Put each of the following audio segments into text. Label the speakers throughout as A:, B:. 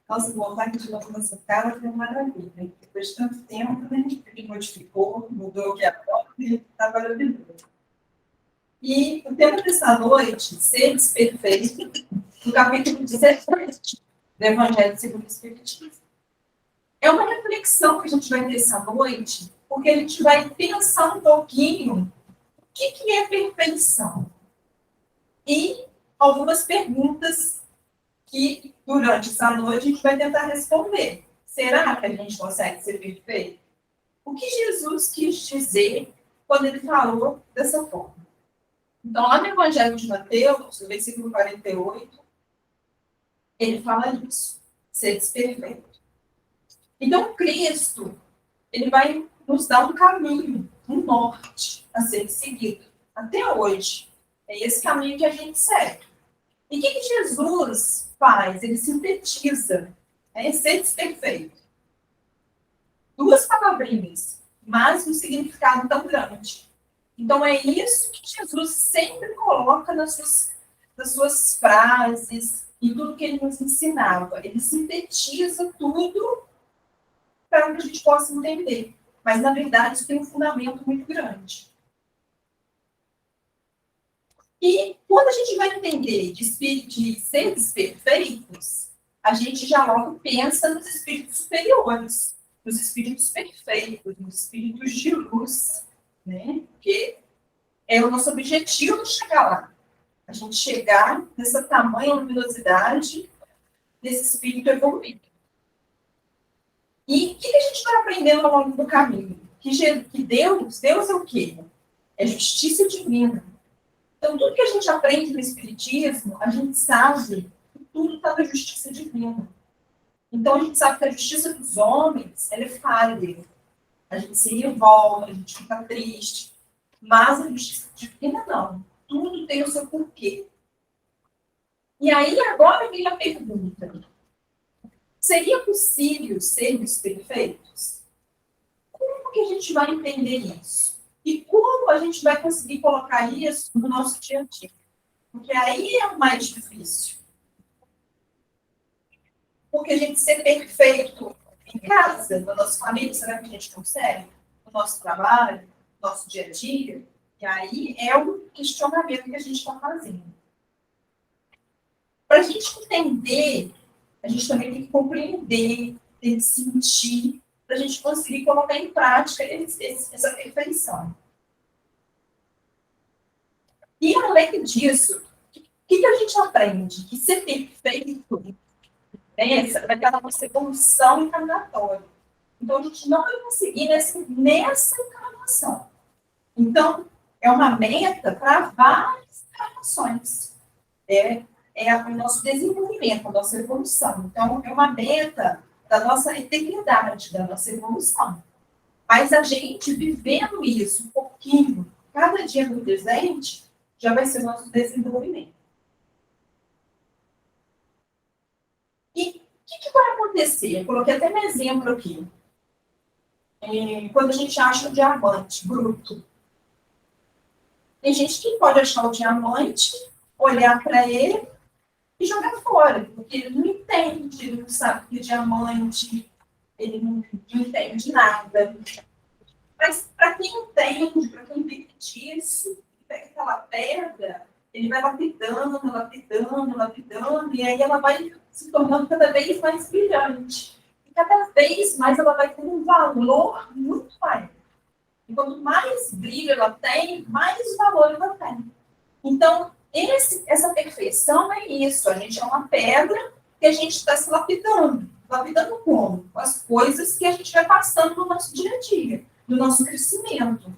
A: Nossa, voltar aqui de novo nessa casa foi uma maravilha. Depois de tanto tempo, né? Ele modificou, mudou o que agora, e está maravilhoso. E o tema dessa noite, ser desperfeito, no capítulo 17 do Evangelho segundo o Espiritismo. É uma reflexão que a gente vai ter essa noite, porque a gente vai pensar um pouquinho o que é perfeição. E algumas perguntas que, durante essa noite, a gente vai tentar responder. Será que a gente consegue ser perfeito? O que Jesus quis dizer quando ele falou dessa forma? Então, lá no Evangelho de Mateus, no versículo 48, ele fala isso, ser perfeito. Então, Cristo, ele vai nos dar um caminho, um norte a ser seguido, até hoje. É esse caminho que a gente segue. E o que Jesus faz? Ele sintetiza, ser perfeito. Duas palavrinhas, mas um significado tão grande. Então, é isso que Jesus sempre coloca nas suas frases, em tudo que ele nos ensinava. Ele sintetiza tudo para que a gente possa entender. Mas, na verdade, isso tem um fundamento muito grande. E quando a gente vai entender de seres perfeitos, a gente já logo pensa nos espíritos superiores, nos espíritos perfeitos, nos espíritos de luz, né? Porque é o nosso objetivo chegar lá. A gente chegar nessa tamanha luminosidade desse espírito evoluído. E o que a gente vai aprendendo ao longo do caminho? Que Deus é o quê? É justiça divina. Então, tudo que a gente aprende no Espiritismo, a gente sabe que tudo está na justiça divina. Então, a gente sabe que a justiça dos homens, ela é falha. A gente se revolta, a gente fica triste. Mas a justiça divina, não. Tudo tem o seu porquê. E aí, agora vem a pergunta. Seria possível sermos perfeitos? Como que a gente vai entender isso? E como a gente vai conseguir colocar isso no nosso dia a dia? Porque aí é o mais difícil. Porque a gente ser perfeito em casa, na nossa família, será que a gente consegue? No nosso trabalho, no nosso dia a dia? E aí é o questionamento que a gente está fazendo. Para a gente entender, a gente também tem que compreender, tem que sentir, para a gente conseguir colocar em prática essa perfeição. E além disso, o que a gente aprende? Que ser perfeito vai ter a nossa evolução encarnatória. Então, a gente não vai conseguir nessa encarnação. Então, é uma meta para várias encarnações. É o nosso desenvolvimento, a nossa evolução. Então, é uma meta da nossa eternidade, da nossa evolução. Mas a gente vivendo isso um pouquinho, cada dia no presente, já vai ser o nosso desenvolvimento. E o que vai acontecer? Eu coloquei até um exemplo aqui. Quando a gente acha um diamante bruto. Tem gente que pode achar o diamante, olhar para ele e jogar fora, porque ele não entende, ele não sabe que o diamante, ele não entende nada. Mas para quem entende, para quem vive disso, pega aquela pedra, ele vai lapidando, lapidando, lapidando, e aí ela vai se tornando cada vez mais brilhante. E cada vez mais ela vai tendo um valor muito maior. E quanto mais brilho ela tem, mais valor ela tem. Então, essa perfeição é isso. A gente é uma pedra que a gente está se lapidando. Lapidando como? Com as coisas que a gente vai passando no nosso dia a dia, no nosso crescimento.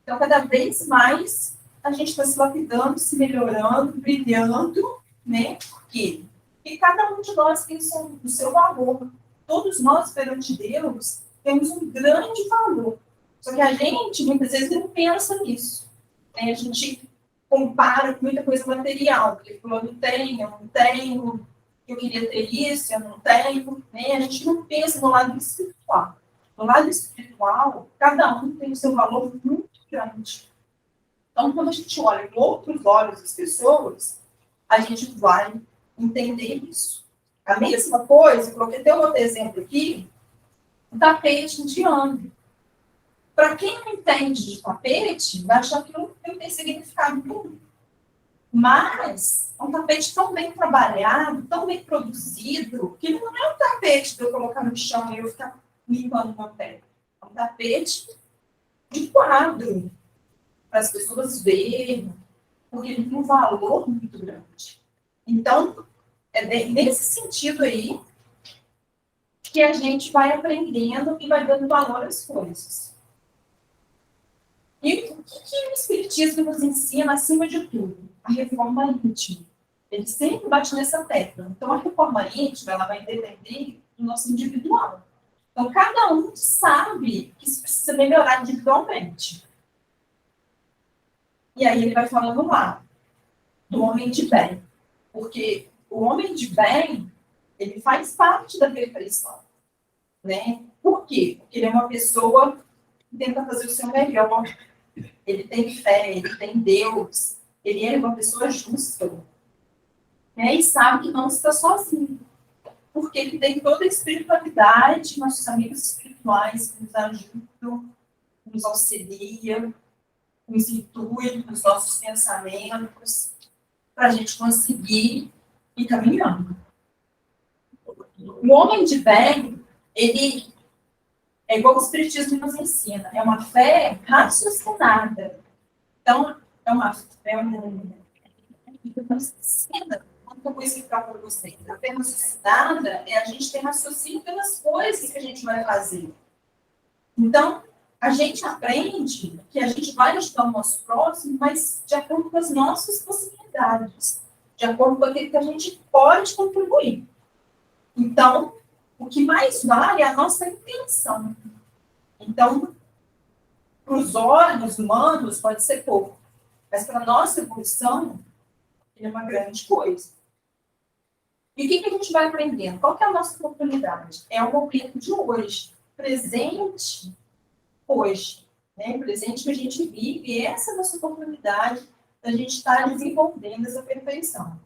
A: Então, cada vez mais a gente está se lapidando, se melhorando, brilhando, né? Porque cada um de nós tem o seu valor. Todos nós, perante Deus, temos um grande valor. Só que a gente, muitas vezes, não pensa nisso. A gente compara com muita coisa material, porque fulano tem, eu não tenho, eu queria ter isso, eu não tenho. Né? A gente não pensa no lado espiritual. No lado espiritual, cada um tem o seu valor muito grande. Então, quando a gente olha com outros olhos as pessoas, a gente vai entender isso. A mesma coisa, coloquei até um outro exemplo aqui, o tapete indiano. Para quem não entende de tapete, vai achar que não tem significado nenhum. Mas é um tapete tão bem trabalhado, tão bem produzido, que não é um tapete para eu colocar no chão e eu ficar limpando meu pé. É um tapete de quadro, para as pessoas verem, porque ele tem um valor muito grande. Então, é nesse sentido aí que a gente vai aprendendo e vai dando valor às coisas. E o que o Espiritismo nos ensina, acima de tudo? A reforma íntima. Ele sempre bate nessa tecla. Então, a reforma íntima, ela vai depender do nosso individual. Então, cada um sabe que isso precisa melhorar individualmente. E aí ele vai falando lá, do homem de bem. Porque o homem de bem, ele faz parte da perfeição. Né? Por quê? Porque ele é uma pessoa que tenta fazer o seu melhor. Ele tem fé, ele tem Deus. Ele é uma pessoa justa. Né? E sabe que não está sozinho. Porque ele tem toda a espiritualidade, nossos amigos espirituais que nos ajudam, nos auxiliam, nos intuem nos nossos pensamentos, para a gente conseguir ir caminhando. O homem de bem, ele é igual o Espiritismo nos ensina, é uma fé raciocinada. Então, como eu vou explicar para vocês? A fé raciocinada é a gente ter raciocínio pelas coisas que a gente vai fazer. Então, a gente aprende que a gente vai ajudar o nosso próximo, mas de acordo com as nossas possibilidades, de acordo com aquilo que a gente pode contribuir. Então, o que mais vale é a nossa intenção. Então, para os órgãos humanos pode ser pouco, mas para a nossa evolução, é uma grande coisa. E o que a gente vai aprendendo? Qual que é a nossa oportunidade? É o momento de hoje, presente hoje, né? Presente que a gente vive, e essa é a nossa oportunidade da gente estar desenvolvendo essa perfeição.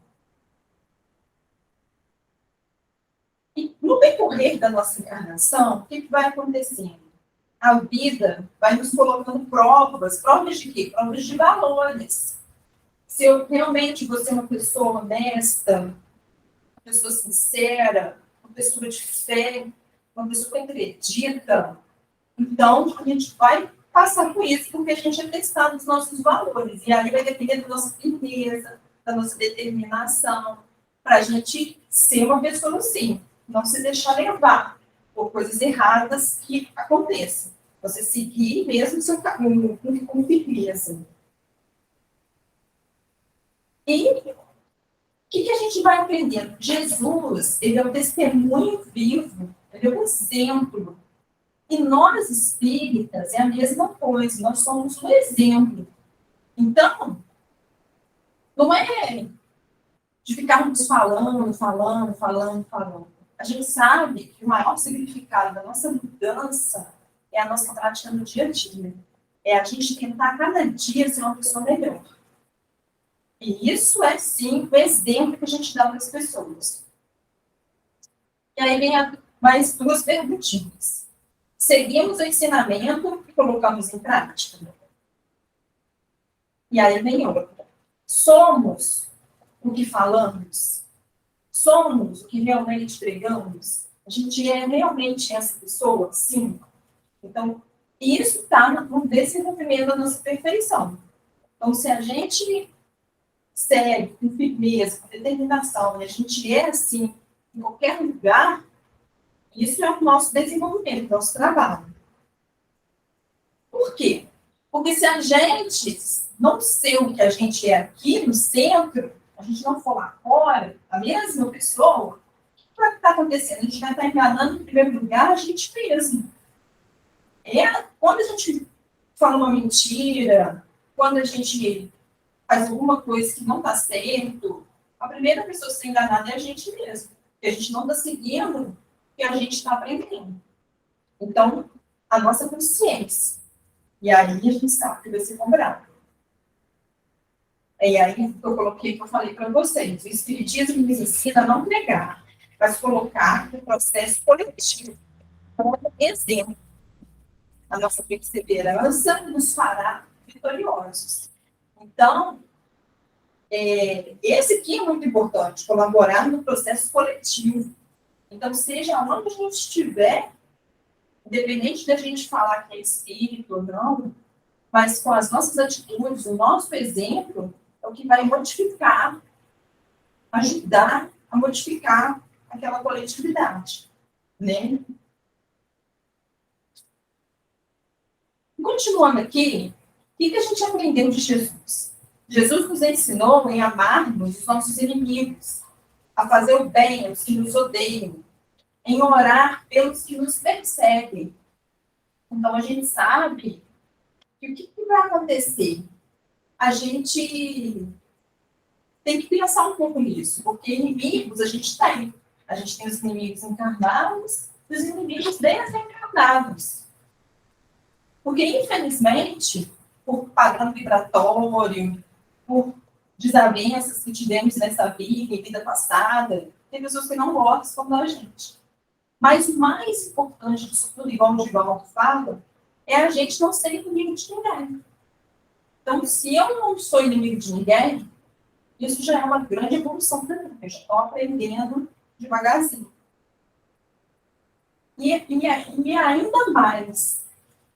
A: E no decorrer da nossa encarnação, o que vai acontecendo? A vida vai nos colocando provas de quê? Provas de valores. Se eu realmente vou ser uma pessoa honesta, uma pessoa sincera, uma pessoa de fé, uma pessoa que acredita, então a gente vai passar por isso, porque a gente é testado nos nossos valores. E aí vai depender da nossa firmeza, da nossa determinação, para a gente ser uma pessoa assim, não se deixar levar por coisas erradas que aconteçam. Você seguir mesmo o seu caminho com firmeza. E o que a gente vai aprendendo? Jesus, ele é um testemunho vivo, ele é um exemplo. E nós, espíritas, é a mesma coisa, nós somos um exemplo. Então, não é de ficarmos falando. A gente sabe que o maior significado da nossa mudança é a nossa prática no dia a dia. É a gente tentar cada dia ser uma pessoa melhor. E isso é, sim, o exemplo que a gente dá para as pessoas. E aí vem mais duas perguntinhas. Seguimos o ensinamento e colocamos em prática? E aí vem outra. Somos o que falamos? Somos o que realmente pregamos? A gente é realmente essa pessoa? Sim. Então, isso está no desenvolvimento da nossa perfeição. Então, se a gente segue com firmeza, com determinação, e a gente é assim em qualquer lugar, isso é o nosso desenvolvimento, nosso trabalho. Por quê? Porque se a gente não ser o que a gente é aqui no centro, a gente não for lá fora, a mesma pessoa, o que vai estar acontecendo? A gente vai estar enganando, em primeiro lugar, a gente mesmo. Quando a gente fala uma mentira, quando a gente faz alguma coisa que não está certo, a primeira pessoa a ser enganada é a gente mesmo. Porque a gente não está seguindo o que a gente está aprendendo. Então, a nossa consciência. E aí a gente sabe que vai ser cobrado. E aí eu coloquei, que eu falei para vocês, o Espiritismo nos ensina a não negar. mas colocar no processo coletivo, como exemplo. A nossa perseverança nos fará vitoriosos. Então, esse aqui é muito importante, colaborar no processo coletivo. Então, seja onde a gente estiver, independente da gente falar que é espírito ou não, mas com as nossas atitudes, o nosso exemplo, é o que vai modificar, ajudar a modificar aquela coletividade, né? Continuando aqui, o que a gente aprendeu de Jesus? Jesus nos ensinou em amarmos os nossos inimigos, a fazer o bem aos que nos odeiam, em orar pelos que nos perseguem. Então, a gente sabe que o que vai acontecer? A gente tem que pensar um pouco nisso, porque inimigos a gente tem. A gente tem os inimigos encarnados e os inimigos desencarnados. Porque, infelizmente, por padrão vibratório, por desavenças que tivemos nessa vida, em vida passada, tem pessoas que não gostam da gente. Mas o mais importante disso tudo, igual o Givaldo fala, é a gente não ser inimigo de ninguém. Então, se eu não sou inimigo de ninguém, isso já é uma grande evolução para mim. Eu já estou aprendendo devagarzinho. E ainda mais,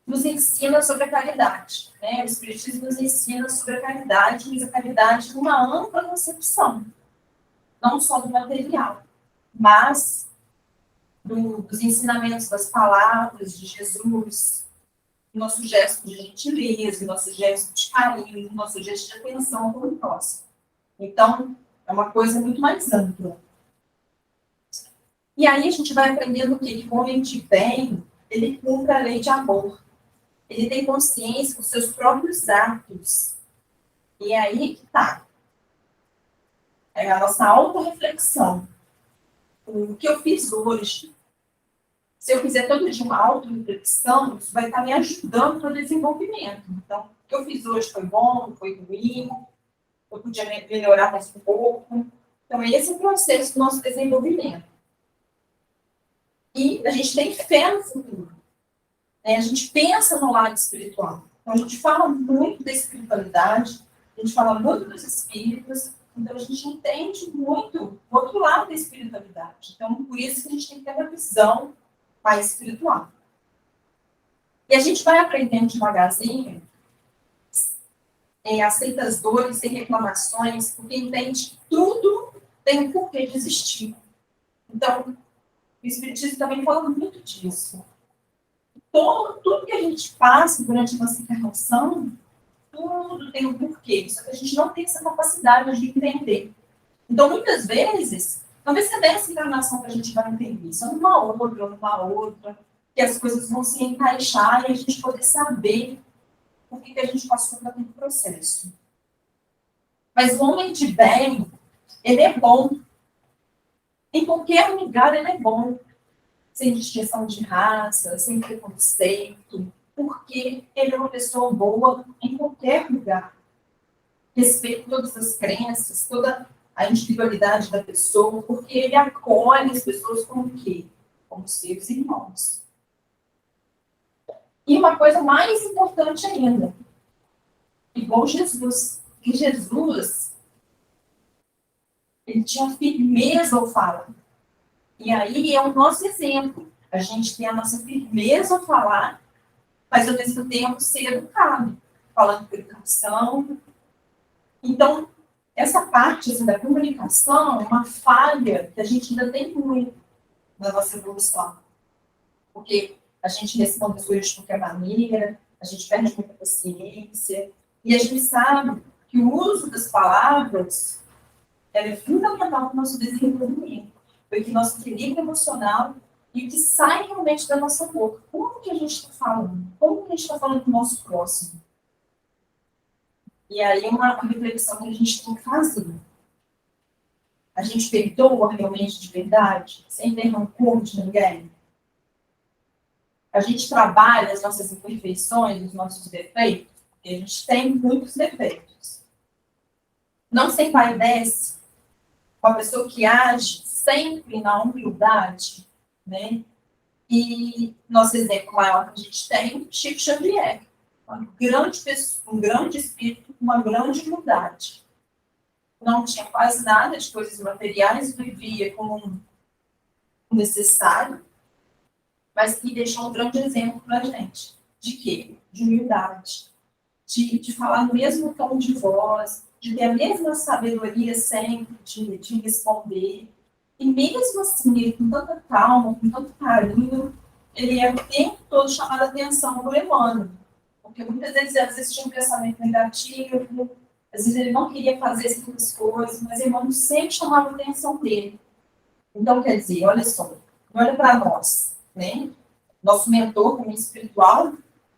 A: nos ensina sobre a caridade. Né? O Espiritismo nos ensina sobre a caridade, mas a caridade numa ampla concepção. Não só do material, mas dos ensinamentos, das palavras de Jesus, nosso gesto de gentileza, nosso gesto de carinho, nosso gesto de atenção com o próximo. Então, é uma coisa muito mais ampla. E aí a gente vai aprendendo que o homem de bem, ele cumpre a lei de amor. Ele tem consciência dos seus próprios atos. E é aí que está. É a nossa autorreflexão. O que eu fiz hoje? Se eu fizer todo dia uma autorreflexão, isso vai estar me ajudando no desenvolvimento. Então, o que eu fiz hoje foi bom, foi ruim, eu podia melhorar mais um pouco. Então, esse é o processo do nosso desenvolvimento. E a gente tem fé no futuro. Né? A gente pensa no lado espiritual. Então, a gente fala muito da espiritualidade, a gente fala muito dos espíritos, então a gente entende muito o outro lado da espiritualidade. Então, por isso que a gente tem que ter uma visão mais espiritual. E a gente vai aprendendo devagarzinho, aceita as dores e reclamações, porque entende que tudo tem um porquê de existir. Então, o Espiritismo também fala muito disso. Tudo que a gente passa durante a nossa encarnação, tudo tem um porquê. Só que a gente não tem essa capacidade de entender. Então, muitas vezes, não vai ser dessa encarnação que a gente vai entender. Só numa outra, que as coisas vão se encaixar e a gente poder saber o que a gente passou por aquele processo. Mas o homem de bem, ele é bom. Em qualquer lugar ele é bom. Sem distinção de raça, sem preconceito, porque ele é uma pessoa boa em qualquer lugar. Respeita todas as crenças, toda a individualidade da pessoa, porque ele acolhe as pessoas como o quê? Como seus irmãos. E uma coisa mais importante ainda, igual Jesus, que Jesus, ele tinha firmeza ao falar. E aí é o nosso exemplo. A gente tem a nossa firmeza ao falar, mas ao mesmo tempo ser educado, falando com educação. Então, essa parte assim, da comunicação é uma falha que a gente ainda tem muito na nossa evolução. Porque a gente responde as coisas de qualquer maneira, a gente perde muita paciência, e a gente sabe que o uso das palavras é fundamental para o nosso desenvolvimento, porque nosso equilíbrio emocional e o que sai realmente da nossa boca. Como que a gente está falando? Como que a gente está falando com o nosso próximo? E aí é uma reflexão que a gente tem que fazer. A gente perdoa realmente de verdade, sem ter rancor de ninguém? A gente trabalha as nossas imperfeições, os nossos defeitos, porque a gente tem muitos defeitos. Não se envaidece uma pessoa que age sempre na humildade, né? E nosso exemplo maior que a gente tem, Chico Xavier, um grande espírito, uma grande humildade. Não tinha quase nada de coisas materiais, vivia como o necessário, mas que deixou um grande exemplo para a gente. De quê? De humildade, de falar no mesmo tom de voz, de ter a mesma sabedoria sempre, de responder. E mesmo assim, ele, com tanta calma, com tanto carinho, ele é o tempo todo chamando a atenção do Emmanuel. Porque muitas vezes, às vezes tinha um pensamento negativo, às vezes ele não queria fazer certas coisas, mas Emmanuel sempre chamava a atenção dele. Então, quer dizer, olha só, olha para nós, né? Nosso mentor, como espiritual,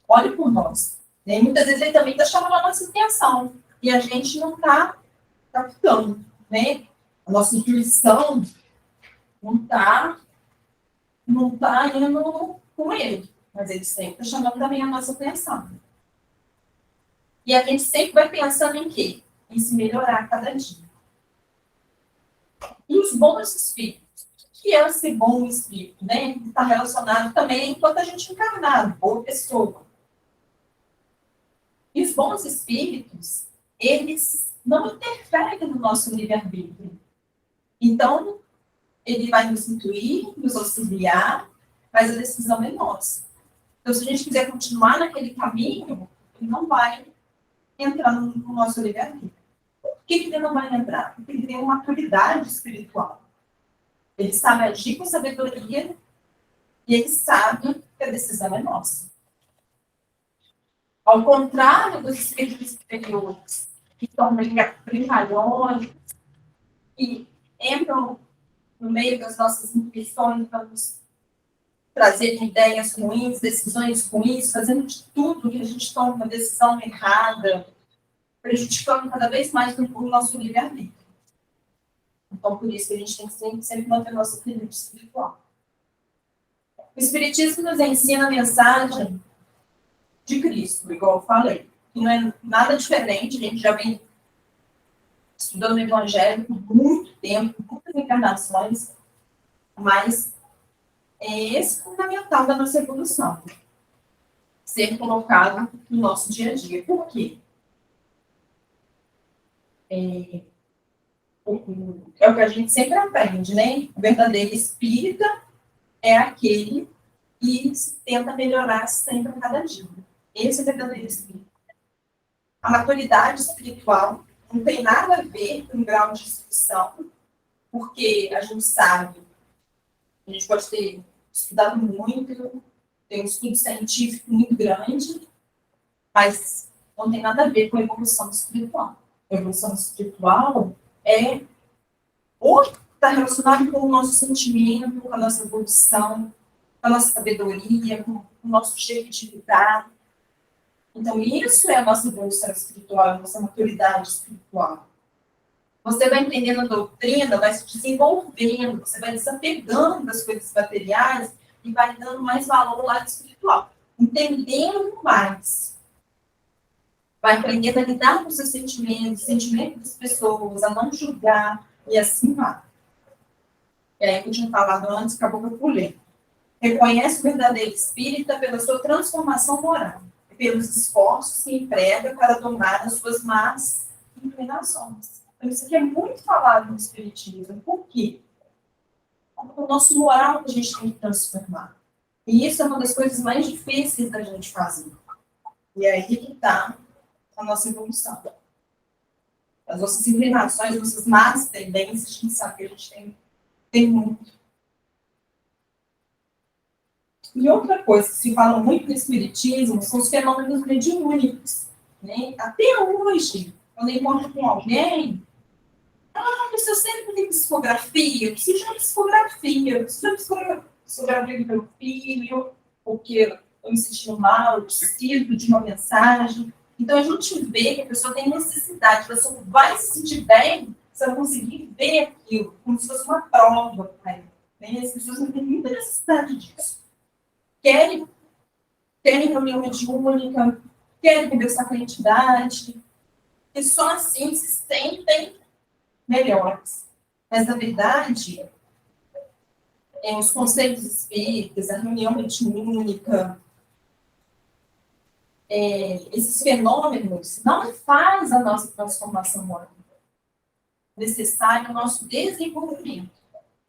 A: olha por nós. Né? Muitas vezes ele também está chamando a nossa atenção e a gente não está captando, né? A nossa intuição não tá indo com ele, mas ele sempre está chamando também a nossa atenção. E a gente sempre vai pensando em quê? Em se melhorar a cada dia. E os bons espíritos? O que é ser bom espírito? Né? Está relacionado também enquanto a gente encarnado, boa pessoa. E os bons espíritos, eles não interferem no nosso livre-arbítrio. Então, ele vai nos intuir, nos auxiliar, mas a decisão é nossa. Então, se a gente quiser continuar naquele caminho, ele não vai entrar no nosso livre-arbítrio. Por que ele não vai entrar? Porque ele tem uma maturidade espiritual. Ele sabe agir com sabedoria e ele sabe que a decisão é nossa. Ao contrário dos espíritos superiores, que são brincalhões, que entram no meio das nossas intuições para nos trazer ideias ruins, decisões ruins, fazendo de tudo que a gente toma uma decisão errada, prejudicando cada vez mais o nosso livre-arbítrio. Então, por isso que a gente tem que sempre manter nosso equilíbrio espiritual. O Espiritismo nos ensina a mensagem de Cristo, igual eu falei, que não é nada diferente, a gente já vem estudando o Evangelho por muito tempo, muitas encarnações, mas é esse fundamental da nossa evolução, ser colocado no nosso dia a dia. Por quê? É o que a gente sempre aprende, né? O verdadeiro espírita é aquele que tenta melhorar sempre a cada dia. Esse é o verdadeiro espírito. A maturidade espiritual não tem nada a ver com o grau de instrução, porque a gente sabe, a gente pode ter estudado muito, tem um estudo científico muito grande, mas não tem nada a ver com a evolução espiritual. A evolução espiritual ou está relacionado com o nosso sentimento, com a nossa evolução, com a nossa sabedoria, com o nosso jeito de lidar. Então, isso é a nossa evolução espiritual, a nossa maturidade espiritual. Você vai entendendo a doutrina, vai se desenvolvendo, você vai desapegando das coisas materiais e vai dando mais valor ao lado espiritual. Entendendo mais. Vai aprendendo a lidar com seus sentimentos das pessoas, a não julgar, e assim vai. E aí, que eu tinha falado antes, acabou que eu pulei. Reconhece o verdadeiro espírita pela sua transformação moral, e pelos esforços que emprega para domar as suas más inclinações. Então, isso aqui é muito falado no Espiritismo. Por quê? Porque o nosso moral que a gente tem que transformar. E isso é uma das coisas mais difíceis da gente fazer. E é aí que está a nossa evolução. As nossas inclinações, as nossas más tendências, a gente sabe que a gente tem muito. E outra coisa que se fala muito no Espiritismo são os fenômenos mediúnicos. Né? Até hoje, quando eu encontro com alguém, mas eu sempre tenho psicografia, eu preciso de uma psicografia, eu preciso de uma psicografia do meu filho, porque eu me senti mal, eu preciso de uma mensagem. Então, a gente vê que a pessoa tem necessidade, a pessoa vai se sentir bem se ela conseguir ver aquilo, como se fosse uma prova. Né? As pessoas não têm muita necessidade disso. Querem reunião mediúnica, querem conversar com a entidade, e só assim se sentem melhores. Mas, na verdade, os conselhos espíritas, a reunião mediúnica, esses fenômenos não faz a nossa transformação moral. É necessário o nosso desenvolvimento.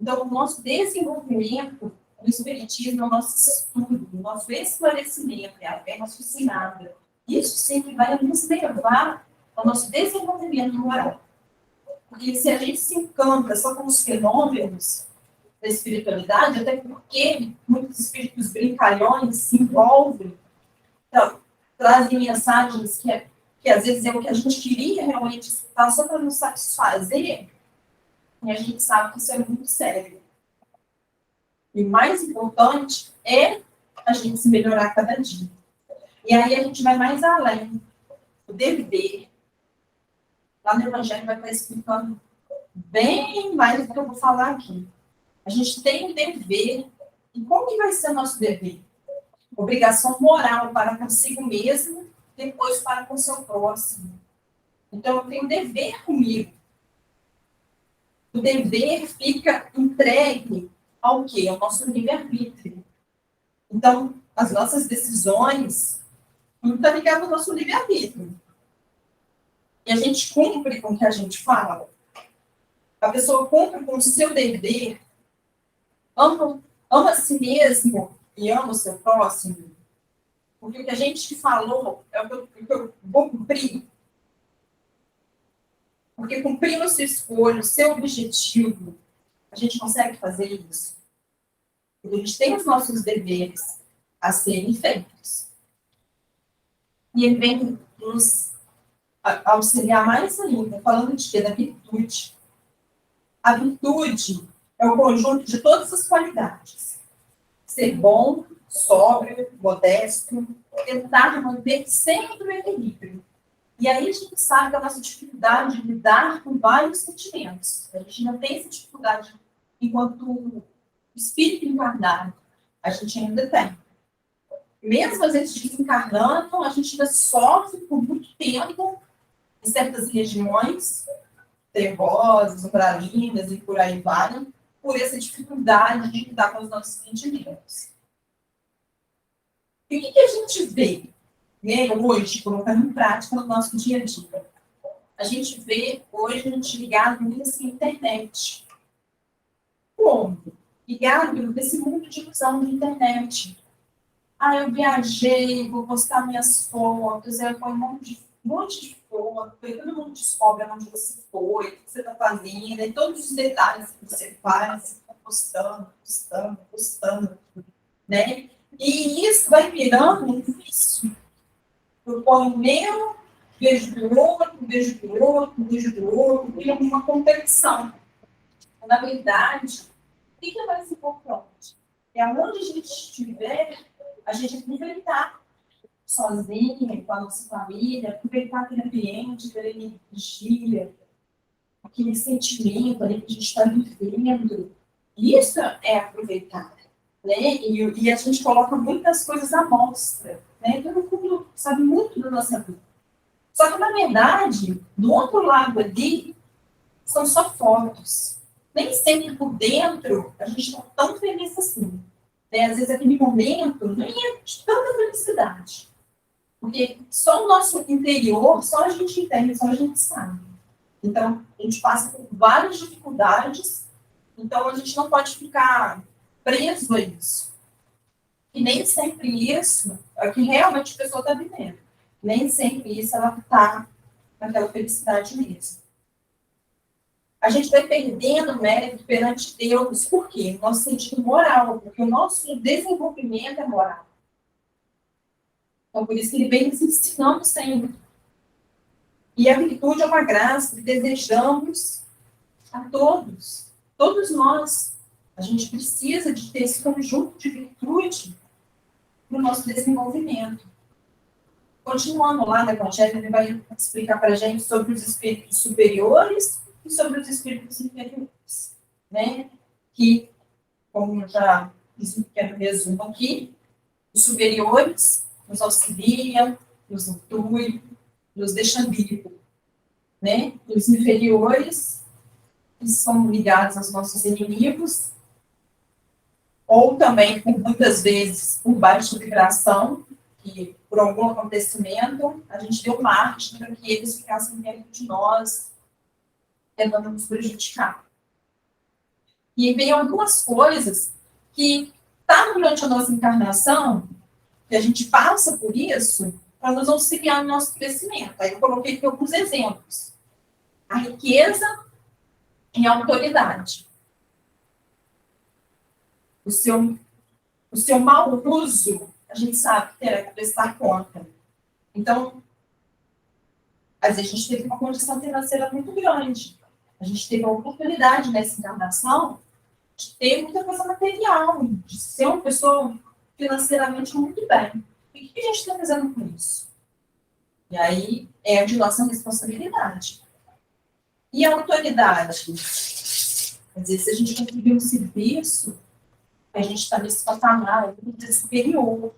A: Então, o nosso desenvolvimento no Espiritismo, o nosso estudo, o nosso esclarecimento, é a fé raciocinada. Isso sempre vai nos levar ao nosso desenvolvimento moral. Porque se a gente se encanta só com os fenômenos da espiritualidade, até porque muitos espíritos brincalhões se envolvem, trazem mensagens que às vezes é o que a gente queria realmente escutar só para nos satisfazer, e a gente sabe que isso é muito sério. E o mais importante é a gente se melhorar cada dia. E aí a gente vai mais além. O dever. Lá no Evangelho vai estar explicando bem mais do que eu vou falar aqui. A gente tem um dever. E como que vai ser o nosso dever? Obrigação moral para consigo mesmo, depois para com o seu próximo. Então, eu tenho um dever comigo. O dever fica entregue ao quê? Ao nosso livre-arbítrio. Então, as nossas decisões não estão ligadas ao nosso livre-arbítrio. E a gente cumpre com o que a gente fala. A pessoa cumpre com o seu dever, ama a si mesmo e ama o seu próximo. Porque o que a gente falou é o que eu vou cumprir. Porque cumprindo a sua escolha, o seu objetivo, a gente consegue fazer isso. Porque a gente tem os nossos deveres a serem feitos. E ele vem nos auxiliar mais ainda, falando de quê? Da virtude. A virtude é o conjunto de todas as qualidades. Ser bom, sóbrio, modesto, tentar manter sempre o equilíbrio. E aí a gente sabe da nossa dificuldade de lidar com vários sentimentos. A gente não tem essa dificuldade enquanto espírito encarnado. A gente ainda tem. Mesmo às vezes desencarnando, a gente ainda sofre por muito tempo em certas regiões, trevosas, umbralinas e por aí vai, por essa dificuldade de lidar com os nossos sentimentos. E o que a gente vê, né, hoje, colocando em prática no nosso dia a dia? A gente vê hoje a gente ligado muito assim, à internet. Como? Ligado nesse mundo de usão de internet. Eu viajei, vou postar minhas fotos, eu ponho um monte de foto, aí todo mundo descobre onde você foi, o que você está fazendo, e todos os detalhes que você faz, você está postando, né? E isso vai virando um vício. Eu ponho o meu, vejo do outro, vejo do outro, vejo do outro, e uma competição. Na verdade, o que é mais importante? É onde a gente estiver, a gente aproveitar sozinha, com a nossa família, aproveitar aquele ambiente, aquela energia, aquele sentimento ali que a gente está vivendo. Isso é aproveitar. Né? E a gente coloca muitas coisas à mostra. Né? Todo mundo sabe muito da nossa vida. Só que, na verdade, do outro lado ali, são só fotos. Nem sempre por dentro a gente está tão feliz assim. Né? Às vezes aquele momento nem é de tanta felicidade. Porque só o nosso interior, só a gente entende, só a gente sabe. Então, a gente passa por várias dificuldades, então a gente não pode ficar preso a isso. E nem sempre isso é o que realmente a pessoa está vivendo. Nem sempre isso ela está naquela felicidade mesmo. A gente vai perdendo mérito perante Deus, por quê? Nosso sentido moral, porque o nosso desenvolvimento é moral. Então, por isso que ele vem nos ensinando sempre. E a virtude é uma graça que desejamos a todos nós. A gente precisa de ter esse conjunto de virtude no nosso desenvolvimento. Continuando lá no Evangelho, ele vai explicar para a gente sobre os espíritos superiores e sobre os espíritos inferiores. Né? Que, como eu já fiz um pequeno resumo aqui, os superiores nos auxiliam, nos intuem, nos deixam vivos. Né? E os inferiores que são ligados aos nossos inimigos, ou também, muitas vezes, por baixa vibração, que por algum acontecimento, a gente deu margem para que eles ficassem dentro de nós, tentando nos prejudicar. E vem algumas coisas que tá durante a nossa encarnação, que a gente passa por isso, para nos auxiliar no nosso crescimento. Aí eu coloquei aqui alguns exemplos. A riqueza e a autoridade. O seu mau uso, a gente sabe que terá que prestar conta. Então, às vezes a gente teve uma condição financeira muito grande. A gente teve a oportunidade nessa encarnação de ter muita coisa material, de ser uma pessoa financeiramente muito bem. E o que a gente está fazendo com isso? E aí é de nossa responsabilidade. E a autoridade? Às vezes, se a gente conseguir um serviço, a gente está nesse patamar superior,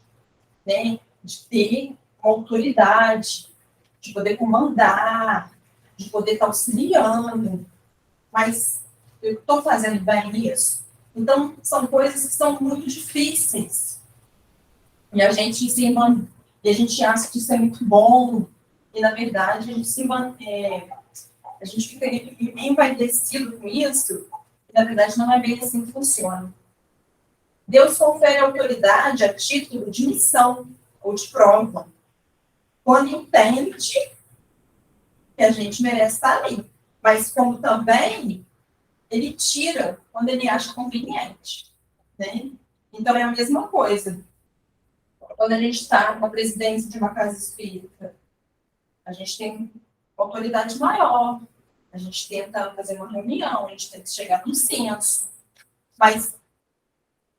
A: né? De ter autoridade, de poder comandar, de poder estar auxiliando. Mas eu estou fazendo bem isso? Então, são coisas que são muito difíceis. E a gente acha que isso é muito bom, e na verdade a gente fica envaidecido com isso, e na verdade não é bem assim que funciona. Deus confere autoridade a título de missão ou de prova, quando entende que a gente merece estar ali, mas como também ele tira quando ele acha conveniente, né? Então é a mesma coisa. Quando a gente está na presidência de uma casa espírita, a gente tem autoridade maior, a gente tenta fazer uma reunião, a gente tenta chegar num senso, mas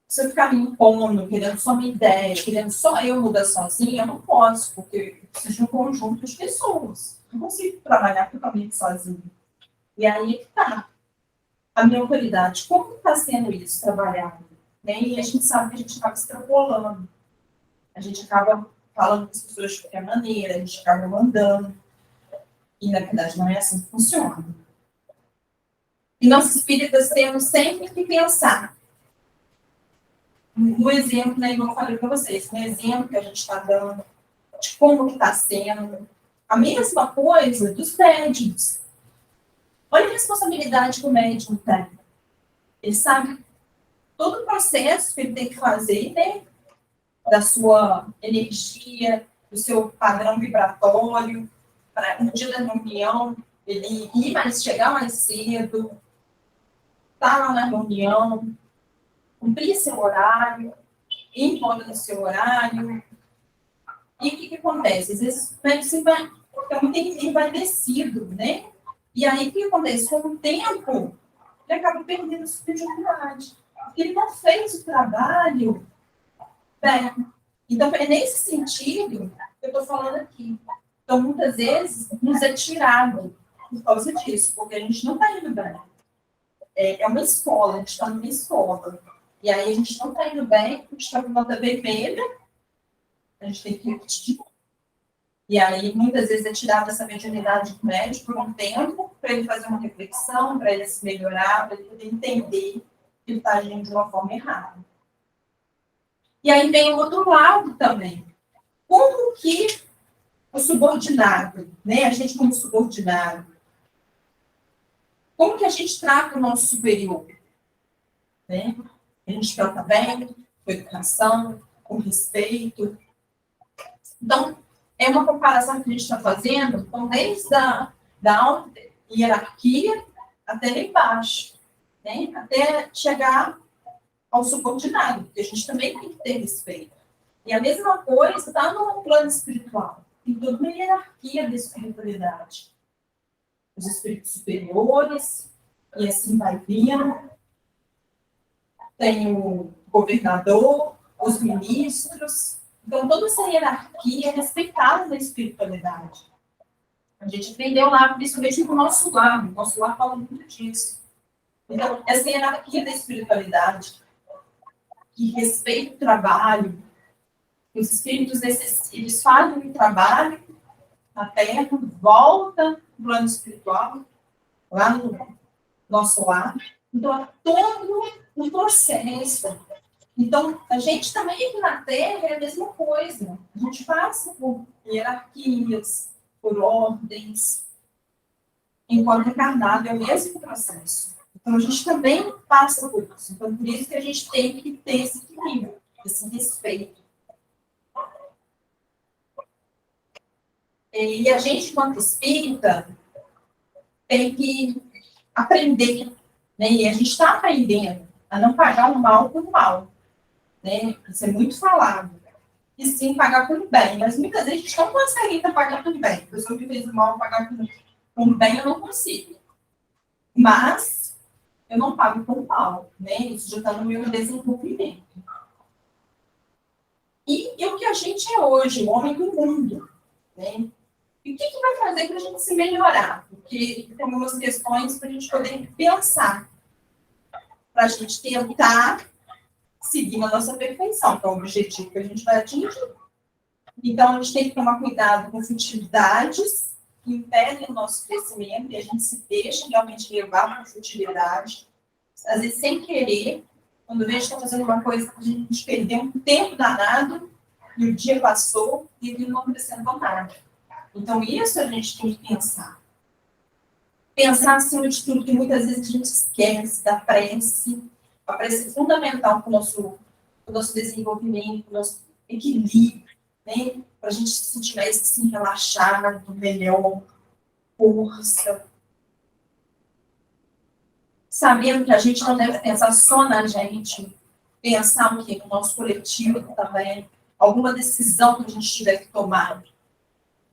A: se eu ficar me impondo, querendo só uma ideia, querendo só eu mudar sozinha, eu não posso, porque eu preciso de um conjunto de pessoas. Eu não consigo trabalhar totalmente sozinha. E aí que está. A minha autoridade, como está sendo isso trabalhado? Né? E a gente sabe que a gente acaba extrapolando. A gente acaba falando com as pessoas de qualquer maneira, a gente acaba mandando. E, na verdade, não é assim que funciona. E nós espíritas temos sempre que pensar no exemplo, né, igual eu falei para vocês, no exemplo que a gente está dando, de como que está sendo. A mesma coisa dos médiums. Olha a responsabilidade que o médium tem. Ele sabe todo o processo que ele tem que fazer, né, da sua energia, do seu padrão vibratório, para no dia da reunião, ele ir mais, chegar mais cedo, estar lá na reunião, cumprir seu horário, ir embora no seu horário. E o que acontece? Às vezes o médico fica muito envaidecido, né? E aí o que acontece? Com o tempo, ele acaba perdendo a subjetividade. Porque ele não fez o trabalho bem. Então, é nesse sentido que eu estou falando aqui. Então, muitas vezes, nos é tirado por causa disso, porque a gente não está indo bem. É uma escola, a gente está numa escola. E aí a gente não está indo bem, a gente está com nota vermelha, a gente tem que repetir. E aí, muitas vezes, é tirada essa mediunidade do médico por um tempo, para ele fazer uma reflexão, para ele se melhorar, para ele poder entender que ele está agindo de uma forma errada. E aí vem o outro lado também. Como que o subordinado, né? A gente como subordinado, como que a gente trata o nosso superior? Né? A gente trata bem, com educação, com respeito. Então, é uma comparação que a gente está fazendo, então, desde da alta hierarquia até lá embaixo, né? Até chegar ao subordinado, porque a gente também tem que ter respeito. E a mesma coisa está no plano espiritual. Tem toda uma hierarquia da espiritualidade. Os espíritos superiores, e assim vai vindo. Tem o governador, os ministros. Então, toda essa hierarquia é respeitada na espiritualidade. A gente aprendeu lá, principalmente no nosso lar. O nosso lar fala muito disso. Então, essa hierarquia da espiritualidade, que respeita o trabalho, os espíritos, eles fazem o trabalho na Terra, volta no plano espiritual, lá no nosso lar. Então, é todo um processo. Então, a gente também aqui na Terra é a mesma coisa. A gente passa por hierarquias, por ordens, enquanto encarnado é o mesmo processo. Então, a gente também passa por isso. Então, por isso que a gente tem que ter esse equilíbrio, esse respeito. E a gente, enquanto espírita, tem que aprender, né? E a gente está aprendendo a não pagar o mal por mal, né? Isso é muito falado. E sim pagar pelo bem, mas muitas vezes a gente não consegue ainda pagar pelo bem. A pessoa que fez o mal pagar por bem, eu não consigo. Mas eu não pago por mal, né? Isso já está no meu desenvolvimento. E o que a gente é hoje, o homem do mundo, né? E o que vai fazer para a gente se melhorar? Porque tem algumas questões para a gente poder pensar, para a gente tentar seguir na nossa perfeição, que é o objetivo que a gente vai atingir. Então, a gente tem que tomar cuidado com futilidades que impedem o nosso crescimento e a gente se deixa realmente levar para a futilidade. Às vezes, sem querer, quando vê que está fazendo uma coisa, a gente perdeu um tempo danado e o dia passou e ele não acrescentou nada. Então, isso a gente tem que pensar. Pensar, acima de tudo, que muitas vezes a gente esquece da prece. A prece é fundamental para o nosso desenvolvimento, para o nosso equilíbrio, né? Para a gente se sentir mais assim, relaxado, melhor, força. Sabendo que a gente não deve pensar só na gente, pensar o quê? No nosso coletivo também. Alguma decisão que a gente tiver que tomar.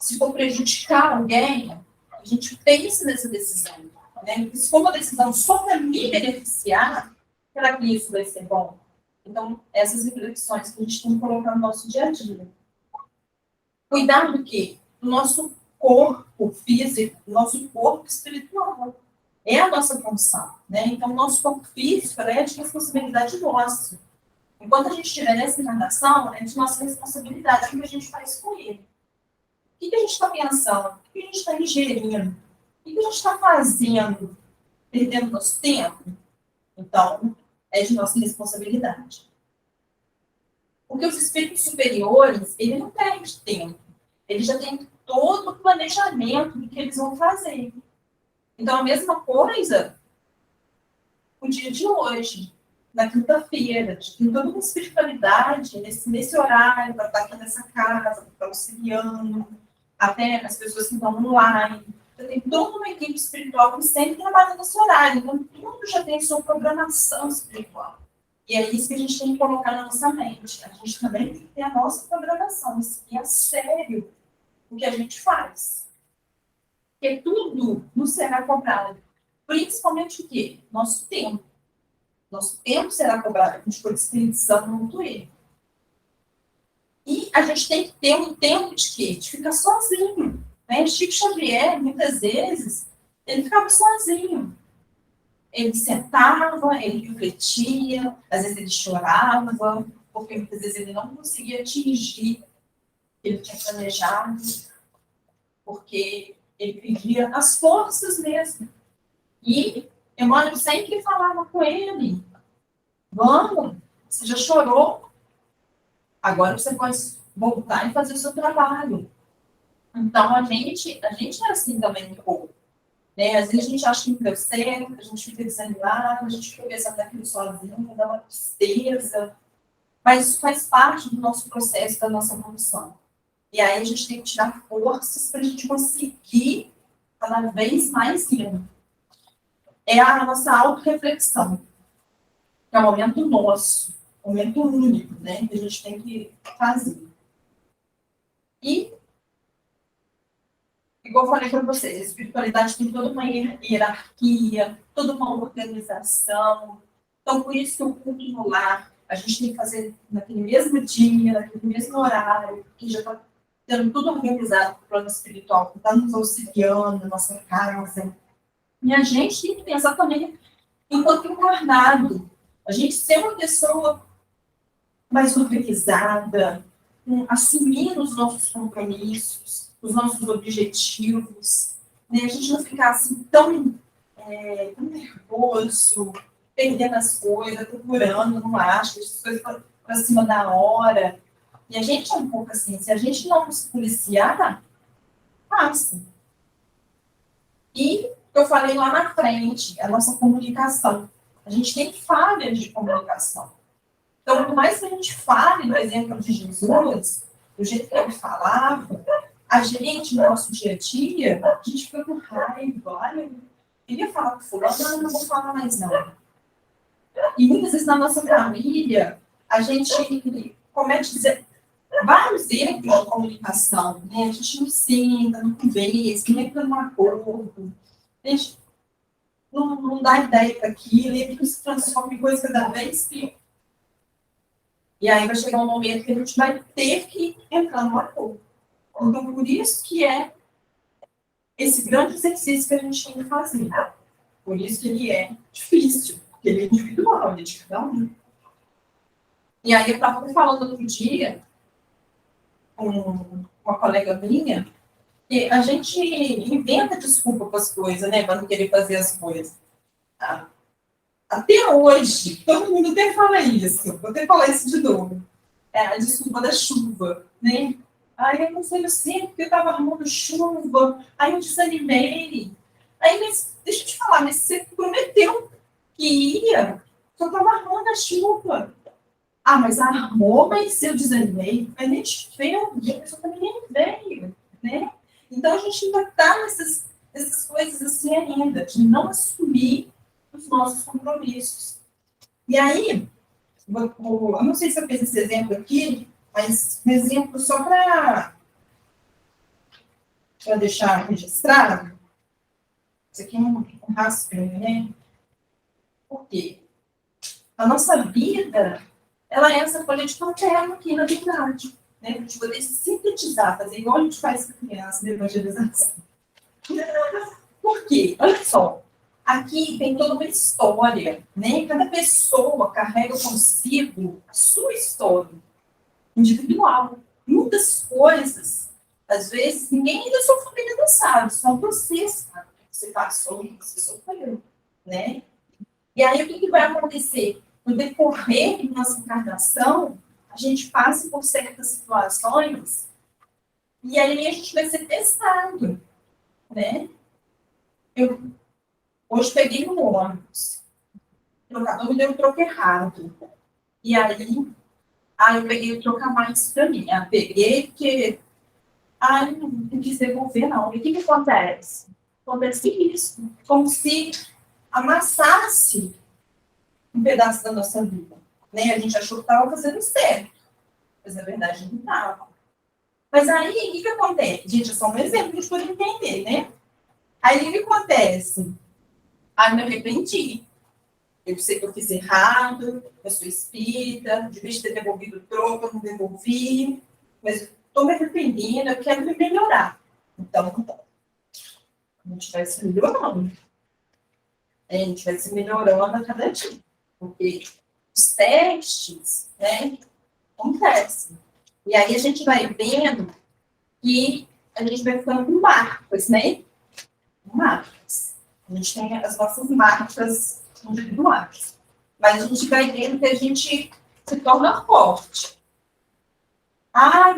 A: Se for prejudicar alguém, a gente pensa nessa decisão. Né? Se for uma decisão só para me beneficiar, será que isso vai ser bom? Então, essas reflexões que a gente tem que colocar no nosso dia a dia. Cuidar do quê? Do nosso corpo físico, do nosso corpo espiritual. É a nossa função. Né? Então, o nosso corpo físico é de responsabilidade nossa. Enquanto a gente estiver nessa encarnação, é de nossa responsabilidade o que a gente faz com ele. O que a gente está pensando? O que a gente está ingerindo? O que a gente está fazendo? Perdendo nosso tempo? Então, é de nossa responsabilidade. Porque os espíritos superiores, ele não perde tempo. Ele já tem todo o planejamento do que eles vão fazer. Então, a mesma coisa o dia de hoje, na quinta-feira. Tem toda uma espiritualidade nesse horário, para estar aqui nessa casa, para estar auxiliando, até as pessoas que estão online. Então, tem toda uma equipe espiritual que sempre trabalha nesse horário. Então, tudo já tem sua programação espiritual. E é isso que a gente tem que colocar na nossa mente. A gente também tem que ter a nossa programação. E é sério o que a gente faz. Porque tudo nos será cobrado. Principalmente o quê? Nosso tempo. Nosso tempo será cobrado. A gente foi desperdiçando muito ele. E a gente tem que ter um tempo de quê? De ficar sozinho. Né? Chico Xavier, muitas vezes, ele ficava sozinho. Ele sentava, ele refletia, às vezes ele chorava, porque muitas vezes ele não conseguia atingir o que ele tinha planejado, porque ele pedia as forças mesmo. E Emmanuel sempre falava com ele: vamos, você já chorou, agora você pode voltar e fazer o seu trabalho. Então, a gente é assim também um pouco. Né? Às vezes a gente acha que não deu certo, a gente fica desanimado, a gente fica pensando naquilo sozinho, dá uma tristeza. Mas isso faz parte do nosso processo, da nossa evolução. E aí a gente tem que tirar forças para a gente conseguir cada vez mais lindo. É a nossa autorreflexão, que é um momento nosso, um momento único, né? Que a gente tem que fazer. E igual eu falei para vocês, a espiritualidade tem toda uma hierarquia, toda uma organização. Então, por isso que o culto no lar, a gente tem que fazer naquele mesmo dia, naquele mesmo horário, que já está tendo tudo organizado para o plano espiritual, que está nos auxiliando na nossa casa. E a gente tem que pensar também enquanto encarnado. A gente ser uma pessoa mais organizada, assumindo os nossos compromissos, os nossos objetivos, né? A gente não ficar assim tão nervoso, perdendo as coisas, procurando, não acha, as coisas para cima da hora. E a gente é um pouco assim, se a gente não se policiar, passa. E eu falei lá na frente, a nossa comunicação. A gente tem falhas de comunicação. Então, por mais que a gente fale no exemplo de Jesus, do jeito que ele falava, a gente, no nosso dia a dia, a gente fica com raiva. Olha, eu queria falar com fulano, não vou falar mais não. E muitas vezes na nossa família, a gente comete vários erros de comunicação, né? A gente não senta, não conversa, não entra num acordo, a gente não dá ideia para aquilo, e aquilo se transforma em coisa cada vez pior. E aí vai chegar um momento que a gente vai ter que entrar no acordo. Então, por isso que é esse grande exercício que a gente tem que fazer. Por isso que ele é difícil, porque ele é individual, ele é de cada um. E aí eu estava falando outro dia com uma colega minha, que a gente inventa desculpa para as coisas, né? Para não querer fazer as coisas. Até hoje, todo mundo até fala isso. Vou até falar isso de novo. É a desculpa da chuva, né? Aí eu não sei, eu sei porque eu estava arrumando chuva, aí eu desanimei. Aí, mas, deixa eu te falar, mas você prometeu que ia, só estava arrumando a chuva. Ah, mas arrumou, mas eu desanimei. Mas nem veio, a pessoa também nem veio, né? Então, a gente ainda está nessas coisas assim ainda, de não assumir os nossos compromissos. E aí, eu não sei se eu fiz esse exemplo aqui, mas um exemplo só para deixar registrado. Isso aqui é um rascunho, né? Por quê? A nossa vida, ela é essa folha de papel aqui, na verdade. Né? Para a gente poder sintetizar, fazer igual a gente faz com criança de evangelização. Por quê? Olha só. Aqui tem toda uma história, né? Cada pessoa carrega consigo a sua história individual. Muitas coisas, às vezes, ninguém da sua família não sabe, só você sabe o que você passou, o que você sofreu, né? E aí, o que vai acontecer? No decorrer da nossa encarnação, a gente passa por certas situações e aí a gente vai ser testado, né? Eu hoje peguei um ônibus, o trocador me deu um troco errado. E aí, eu peguei o troco a mais para mim. Peguei porque não quis devolver, não. E o que acontece? Acontece isso. Como se amassasse um pedaço da nossa vida. Né? A gente achou que estava fazendo certo. Mas, na verdade, não estava. Mas aí, o que acontece? Gente, é só um exemplo para poder entender, né? Aí, o que acontece? Me arrependi. Eu sei que eu fiz errado, eu sou espírita, devia ter devolvido o troco, eu não devolvi, mas estou me arrependendo, eu quero me melhorar. Então, a gente vai se melhorando. A gente vai se melhorando a cada dia. Porque os testes, né, acontecem. E aí a gente vai vendo que a gente vai ficando com marcas, né? Marcas. A gente tem as nossas marcas individuais. Mas a gente vai vendo que a gente se torna forte.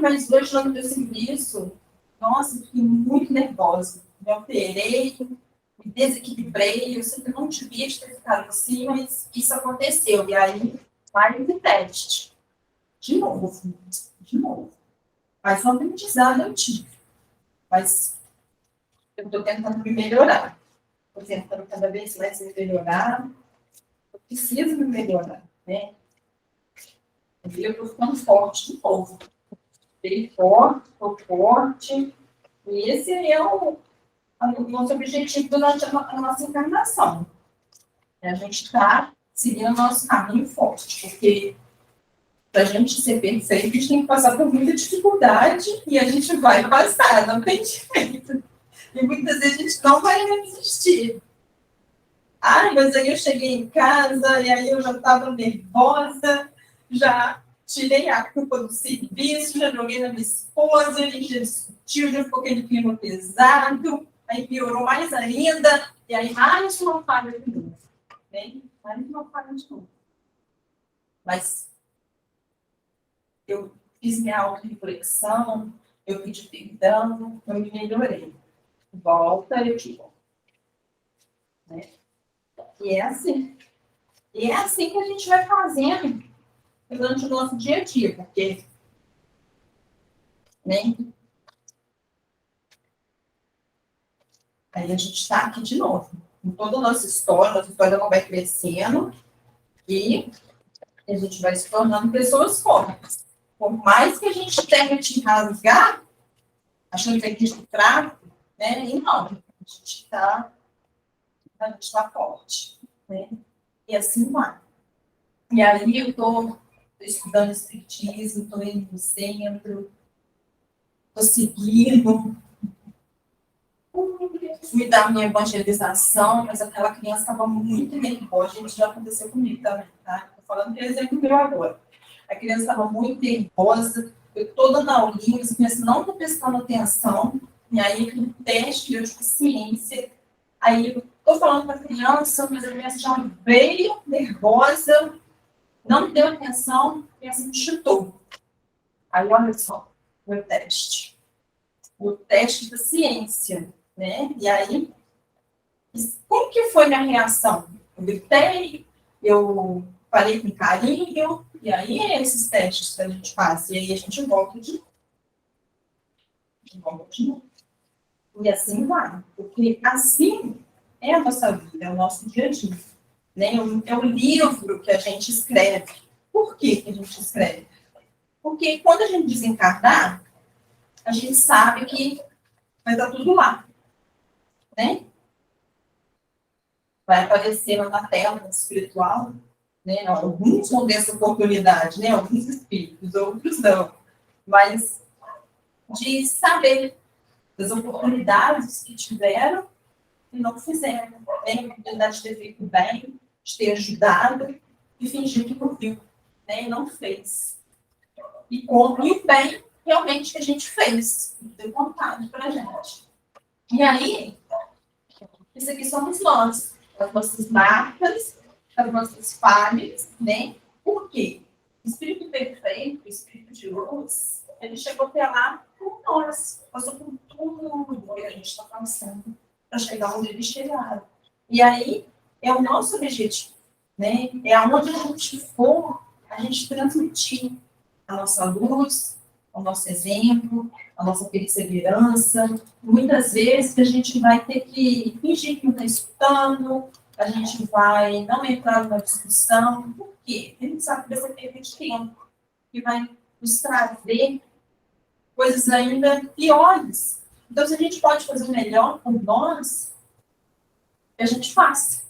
A: Mas hoje no meu serviço, nossa, fiquei muito nervosa. Me alterei, me desequilibrei, eu sempre não devia ter ficado assim, mas isso aconteceu. E aí, mais um teste. De novo. Mas um aprendizado eu tive. Mas eu estou tentando me melhorar. Estou tentando cada vez mais me melhorar. Eu preciso me melhorar, né? Eu estou ficando forte de novo. Estou forte. E esse é o nosso objetivo durante a nossa encarnação. A gente está seguindo o nosso caminho forte, porque para a gente ser perfeito, a gente tem que passar por muita dificuldade e a gente vai passar, não tem jeito. E muitas vezes a gente não vai resistir. Mas aí eu cheguei em casa e aí eu já estava nervosa, já tirei a culpa do serviço, já joguei na minha esposa, a gente já discutiu, já ficou aquele clima pesado, aí piorou mais ainda, E aí, mais uma falha de novo. Né? Mais uma falha de novo. Mas eu fiz minha auto-reflexão, eu pedi perdão, eu me melhorei. Volta, eu te volto. Né? E é assim. E é assim que a gente vai fazendo durante o nosso dia a dia, porque né, aí a gente está aqui de novo. Com toda a nossa história não vai crescendo e a gente vai se tornando pessoas fortes. Por mais que a gente tenha que rasgar, achando que a gente é fraco, né? E não, a gente está forte. Né? E assim vai. E aí eu estou estudando espiritismo, estou indo no centro, estou seguindo, fui dar minha evangelização, mas aquela criança estava muito nervosa, gente, já aconteceu comigo também, tá? Estou falando que é exemplo meu agora. A criança estava muito nervosa, eu toda na aulinha, as crianças não estão prestando atenção, e aí um teste de paciência, aí eu estou falando para a criança, mas a criança já veio nervosa, não deu atenção, a criança me chutou. Aí olha só, o teste da ciência, né? E aí, como que foi minha reação? Eu gritei, eu falei com carinho, e aí esses testes que a gente faz, e aí a gente volta de novo. E assim vai, porque assim é a nossa vida, é o nosso dia a dia. Né? É o livro que a gente escreve. Por que a gente escreve? Porque quando a gente desencarnar, a gente sabe que vai estar tudo lá. Né? Vai aparecer na tela espiritual, né? Alguns vão ter essa oportunidade, né? Alguns espíritos, outros não. Mas de saber das oportunidades que tiveram e não fizeram. Né? A oportunidade de ter feito bem, de ter ajudado e fingir que não viu. Né? E não fez. E o bem realmente que a gente fez. Deu vontade para a gente. E aí, isso aqui somos nós. As nossas marcas, as nossas falhas, né? Por quê? O espírito perfeito, o espírito de luz, ele chegou até lá por nós. Passou por tudo que a gente está passando para chegar onde eles chegaram. E aí, é o nosso objetivo, né? É aonde a gente for, a gente transmitir a nossa luz, o nosso exemplo, a nossa perseverança. Muitas vezes a gente vai ter que fingir que não está escutando, a gente vai não entrar numa discussão. Por quê? A gente sabe que vai ser perda de tempo, que vai nos trazer coisas ainda piores. Então, se a gente pode fazer melhor por nós, que a gente faça,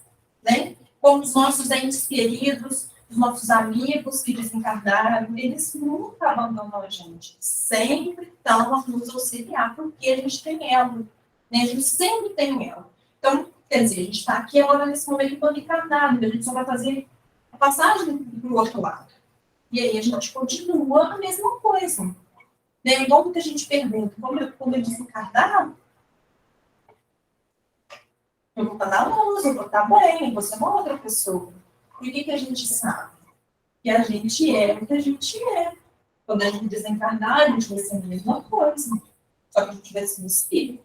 A: né? Como os nossos entes queridos, os nossos amigos que desencarnaram, eles nunca abandonam a gente. Sempre estão a nos auxiliar, porque a gente tem elo. Né? A gente sempre tem elo. Então, quer dizer, a gente está aqui agora nesse momento quando encarnado, a gente só vai fazer a passagem para o outro lado. E aí a gente continua a mesma coisa. Né? Igual muita gente pergunta, quando eu desencarnar, eu vou estar na luz, eu vou estar bem, você é uma outra pessoa. E o que a gente sabe? Que a gente é o que a gente é. Quando a gente desencarnar, a gente vai ser a mesma coisa. Só que a gente vai ser um espírito.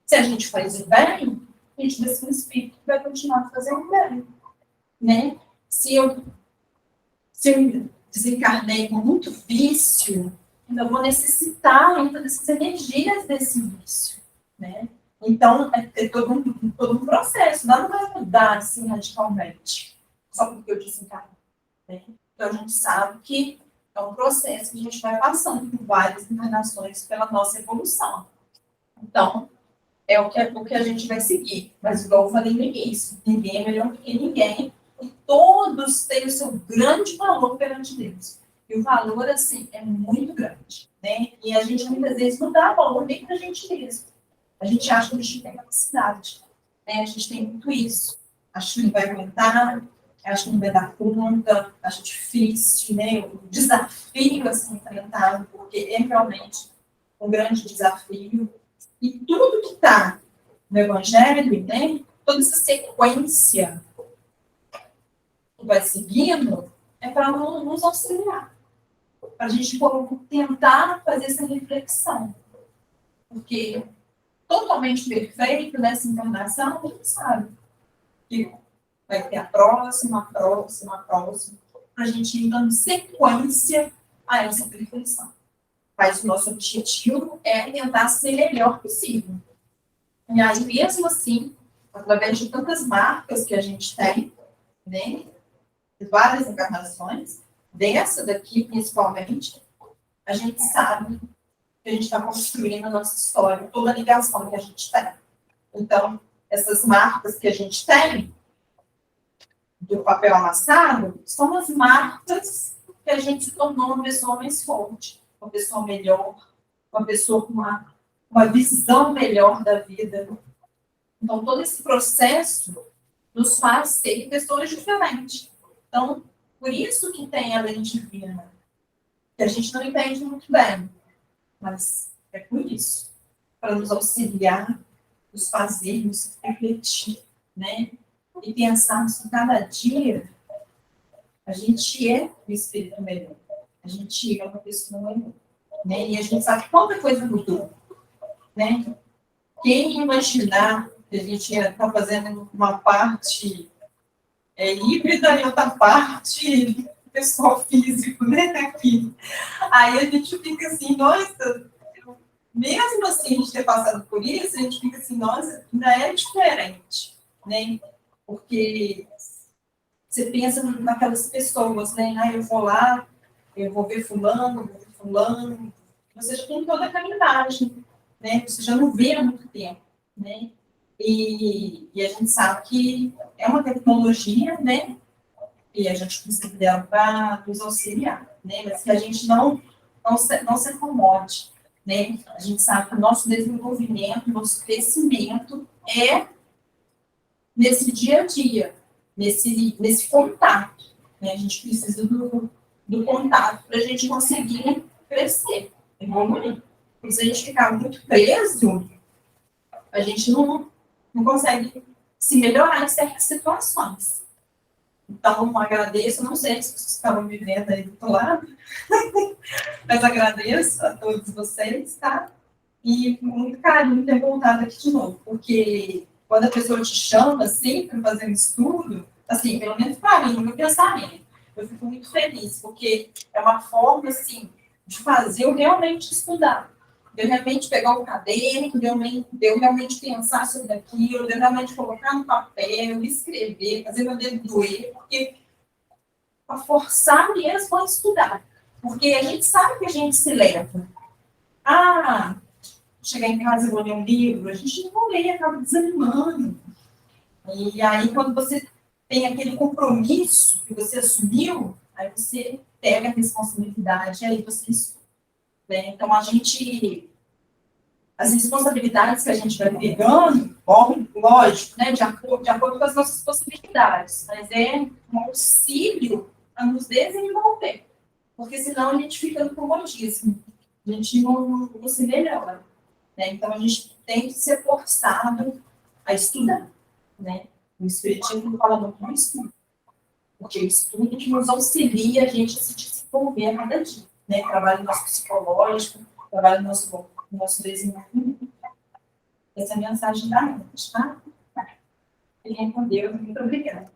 A: Se a gente faz o bem, a gente vai ser um espírito que vai continuar fazendo bem. Né? Se eu desencarnei com muito vício, ainda vou necessitar ainda dessas energias desse vício. Né? Então, é todo um processo. Nada vai mudar assim radicalmente. Só porque eu desencarnei. Né? Então, a gente sabe que é um processo que a gente vai passando por várias encarnações pela nossa evolução. Então, é o que a gente vai seguir. Mas, igual eu falei no início, ninguém é melhor do que ninguém. E todos têm o seu grande valor perante Deus. E o valor, assim, é muito grande. Né? E a gente, muitas vezes, não dá valor nem para a gente mesmo. A gente acha que a gente tem capacidade. Né? A gente tem muito isso. Acho que não vai aguentar, acho que não vai dar conta, acho difícil, né? O desafio a ser enfrentado, porque é realmente um grande desafio. E tudo que está no Evangelho, né? toda essa sequência que vai seguindo é para nos auxiliar, para a gente tentar fazer essa reflexão. Porque totalmente perfeito nessa encarnação, a gente sabe que vai ter a próxima, para a gente ir dando sequência a essa perfeição. Mas o nosso objetivo é tentar ser melhor possível. E aí, mesmo assim, através de tantas marcas que a gente tem, né, de várias encarnações, dessa daqui principalmente, a gente sabe que a gente está construindo a nossa história, toda a ligação que a gente tem. Então, essas marcas que a gente tem, do papel amassado, são as marcas que a gente se tornou uma pessoa mais forte, uma pessoa melhor, uma pessoa com uma visão melhor da vida. Então, todo esse processo nos faz ser pessoas diferentes. Então, por isso que tem a lei divina, que a gente não entende muito bem, mas é por isso, para nos auxiliar, nos fazermos refletir, né? E pensarmos que cada dia a gente é um espírito melhor, a gente é uma pessoa melhor, né? E a gente sabe quanta coisa mudou, né? Quem imaginar que a gente está fazendo uma parte híbrida e outra parte pessoal físico, né? Aqui. Aí a gente fica assim, nossa, mesmo assim a gente ter passado por isso, a gente fica assim, nossa, ainda é diferente, né? Porque você pensa naquelas pessoas, né? Ah, eu vou lá, eu vou ver fulano, você já tem toda aquela imagem, né? Você já não vê há muito tempo, né? E a gente sabe que é uma tecnologia, né? E a gente precisa dela para nos auxiliar, né? Mas que a gente não se acomode, né? A gente sabe que o nosso desenvolvimento, nosso crescimento é nesse dia a dia, nesse contato, né? A gente precisa do contato para a gente conseguir crescer, evoluir. Porque se a gente ficar muito preso, a gente não consegue se melhorar em certas situações. Então, agradeço, não sei se vocês estavam me vendo aí do outro lado, mas agradeço a todos vocês, tá? E com muito carinho ter voltado aqui de novo, porque quando a pessoa te chama, assim, para fazer um estudo, assim, pelo menos para mim, no meu pensamento, eu fico muito feliz, porque é uma forma, assim, de fazer eu realmente estudar, de eu realmente pegar o caderno, de eu realmente pensar sobre aquilo, de eu realmente colocar no papel, escrever, fazer meu dedo doer, porque para forçar mesmo a estudar, porque a gente sabe que a gente se leva. Ah, chegar em casa e vou ler um livro, a gente não lê, acaba desanimando. E aí, quando você tem aquele compromisso que você assumiu, aí você pega a responsabilidade, aí você estuda. Né? Então, as responsabilidades que a gente vai pegando, lógico, né, de acordo com as nossas possibilidades, mas é um auxílio a nos desenvolver, porque senão a gente fica no comodismo, a gente não se melhora. Né? Então, a gente tem que ser forçado a estudar. Né? O Espiritismo fala muito do estudo, porque o estudo que nos auxilia a gente a se desenvolver a cada dia. Né? Trabalho nosso psicológico, trabalho nosso desenvolvimento. Essa é a mensagem da mente, tá? Fiquem com Deus. Muito obrigada.